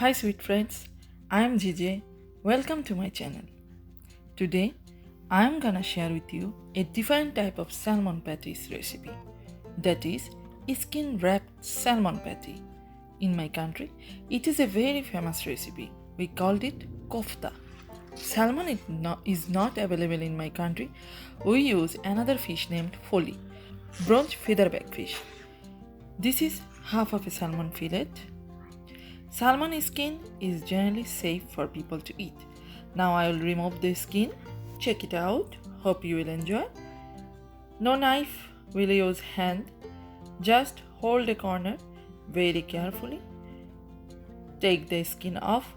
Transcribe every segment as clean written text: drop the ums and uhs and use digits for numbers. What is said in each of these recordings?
Hi sweet friends, I am JJ. Welcome to my channel. Today I am gonna share with you a different type of salmon patties recipe. That is skin wrapped salmon patty. In my country, it is a very famous recipe. We called it Kofta. Salmon is not available in my country. We use another fish named fillet, bronze featherback fish. This is half of a salmon fillet. Salmon skin is generally safe for people to eat. Now I will remove the skin. Check it out. Hope you will enjoy. No knife, we'll use hand. Just hold a corner very carefully. Take the skin off.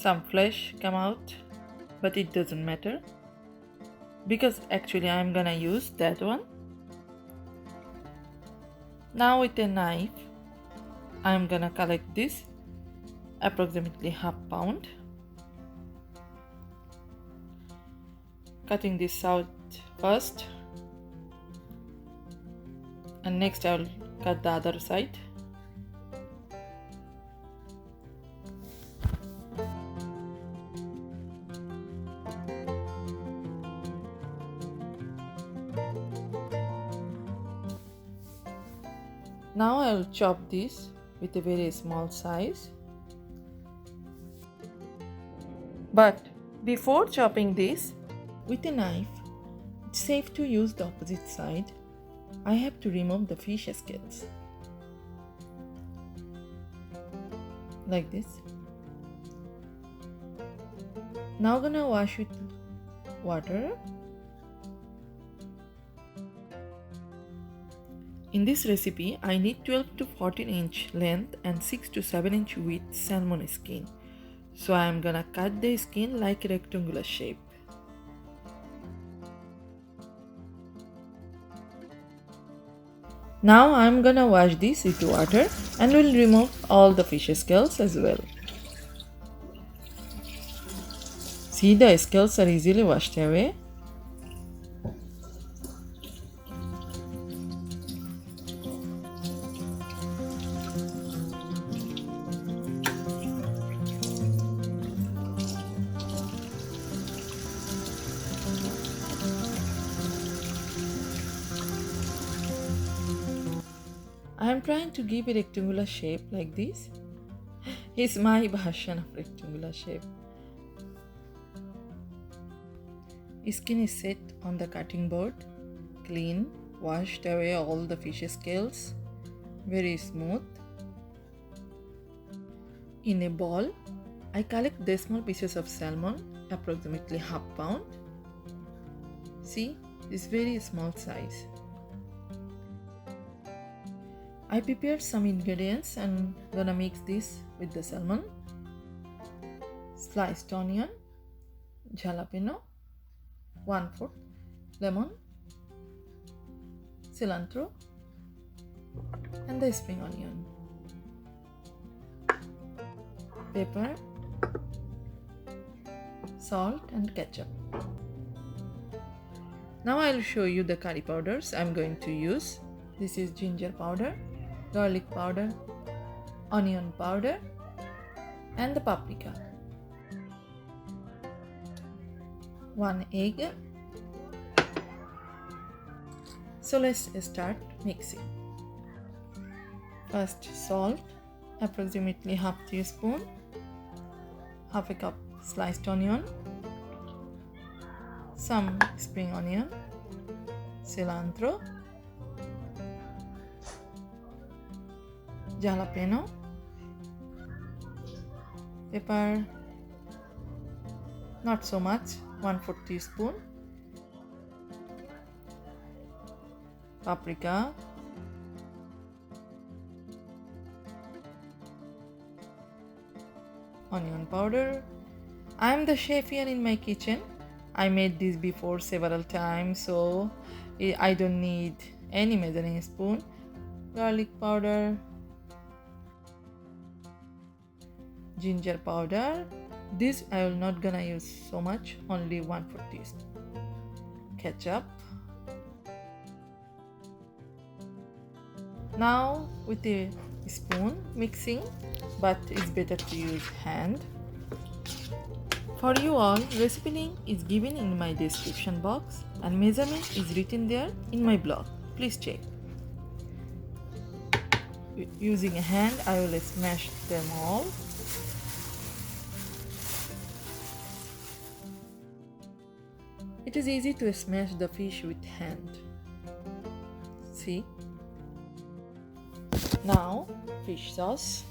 Some flesh come out, but it doesn't matter because actually I'm gonna use that one. Now with a knife I'm gonna collect this approximately half pound, cutting this out first, and next I'll cut the other side. Now I will chop this with a very small size. But before chopping this with a knife, it's safe to use the opposite side. I have to remove the fish scales. Like this. Now gonna wash with water. In this recipe, I need 12 to 14 inch length and 6 to 7 inch width salmon skin. So I am gonna cut the skin like a rectangular shape. Now I am gonna wash this with water and will remove all the fish scales as well. See, the scales are easily washed away. I am trying to give a rectangular shape like this. It's my version of rectangular shape. Skin is set on the cutting board. Clean, washed away all the fish scales. Very smooth. In a bowl, I collect the small pieces of salmon, approximately half pound. See, this very small size. I prepared some ingredients and gonna mix this with the salmon. Sliced onion, jalapeno, 1/4 lemon, cilantro, and the spring onion. Pepper, salt and ketchup. Now I will show you the curry powders I'm going to use. This is ginger powder, garlic powder, onion powder, and the paprika. 1 egg. So let's start mixing. First salt, approximately half teaspoon, half a cup sliced onion, some spring onion, cilantro, jalapeno, pepper, not so much, 1/4 teaspoon, paprika, onion powder. I am the chef here in my kitchen. I made this before several times, so I don't need any measuring spoon. garlic powder, ginger powder. This I will not gonna use so much, only 1/4 teaspoon. Ketchup. Now with a spoon mixing, but it's better to use hand. For you all, recipe link is given in my description box and measurement is written there in my blog. Please check. Using a hand, I will smash them all. It is easy to smash the fish with hand. See? Now, fish sauce.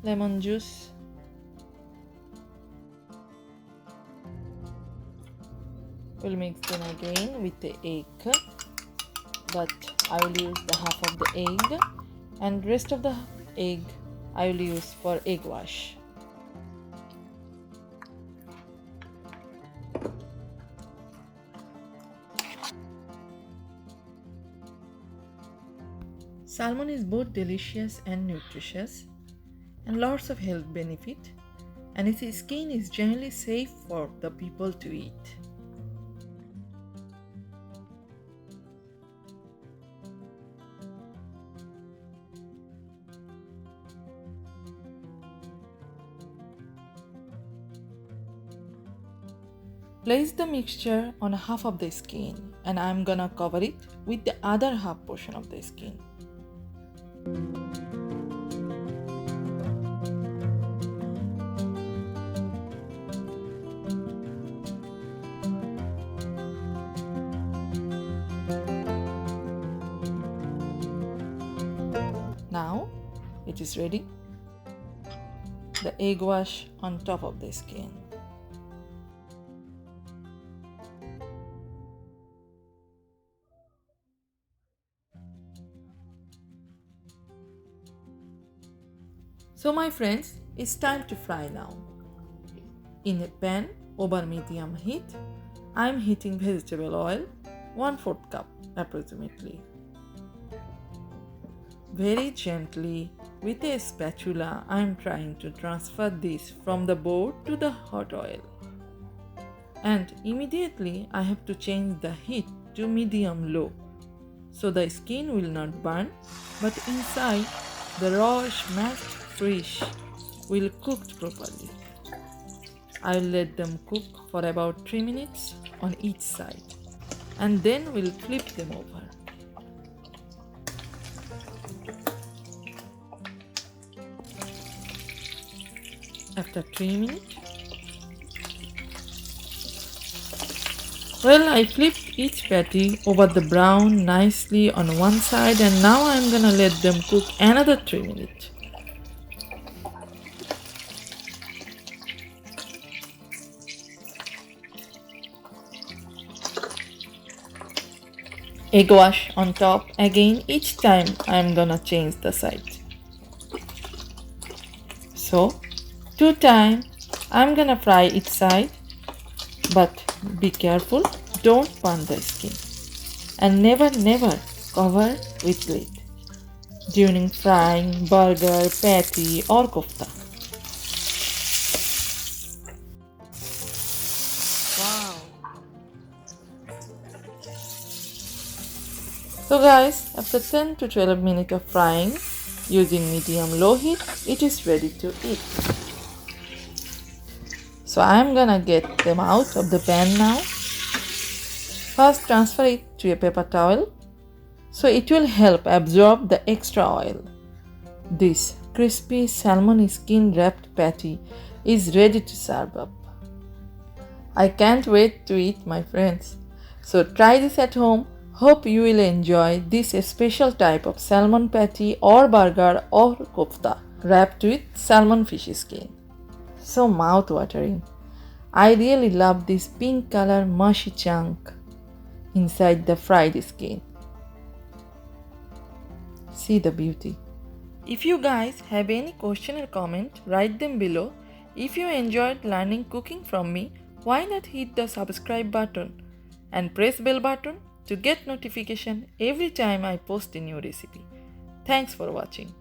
Lemon juice. We'll mix them again with the egg, but I will use the half of the egg and rest of the egg I will use for egg wash. Salmon is both delicious and nutritious and lots of health benefit, and its skin is generally safe for the people to eat. Place the mixture on half of the skin and I'm gonna cover it with the other half portion of the skin. Now it is ready. The egg wash on top of the skin. So my friends, it's time to fry now. In a pan over medium heat, I am heating vegetable oil, 1/4 cup approximately. Very gently with a spatula, I am trying to transfer this from the board to the hot oil. And immediately I have to change the heat to medium low so the skin will not burn, but inside the raw smashed fish will cook properly. I will let them cook for about 3 minutes on each side and then we'll flip them over. After 3 minutes, I flipped each patty over the brown nicely on one side and now I'm gonna let them cook another 3 minutes. Egg wash on top again. Each time I'm gonna change the side. So 2 times I'm gonna fry each side, but be careful, don't burn the skin and never cover with lid during frying burger, patty or kofta. Wow. So guys, after 10 to 12 minutes of frying using medium-low heat, it is ready to eat. So I am gonna get them out of the pan now. First transfer it to a paper towel so it will help absorb the extra oil. This crispy salmon skin wrapped patty is ready to serve up. I can't wait to eat, my friends. So try this at home. Hope you will enjoy this special type of salmon patty or burger or kofta wrapped with salmon fish skin. So mouth-watering. I really love this pink color mushy chunk inside the fried skin. See the beauty. If you guys have any question or comment, write them below. If you enjoyed learning cooking from me, why not hit the subscribe button and press bell button to get notification every time I post a new recipe. Thanks for watching.